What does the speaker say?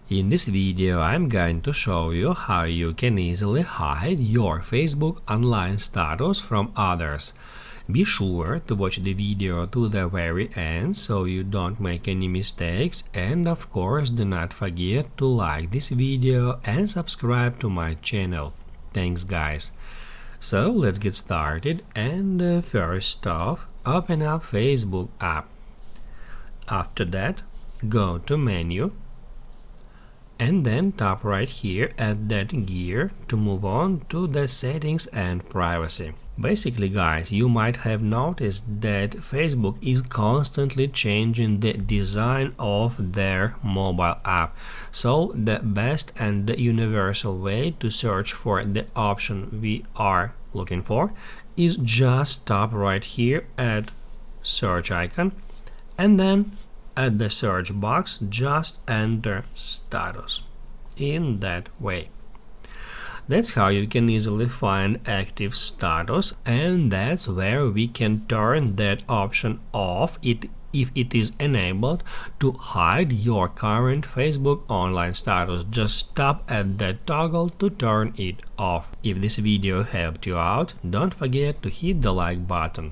In this video, I'm going to show you how you can easily hide your Facebook online status from others. Be sure to watch the video to the very end so you don't make any mistakes, and of course do not forget to like this video and subscribe to my channel. Thanks guys. So let's get started, and first off, open up Facebook app. After that, go to menu and then tap right here at that gear to move on to the settings and privacy. Basically guys, you might have noticed that Facebook is constantly changing the design of their mobile app. So the best and the universal way to search for the option we are looking for is just tap right here at search icon, and then at the search box just enter status. In that way, that's how you can easily find active status, and that's where we can turn that option off if it is enabled to hide your current Facebook online status. Just tap at that toggle to turn it off. If this video helped you out, don't forget to hit the like button.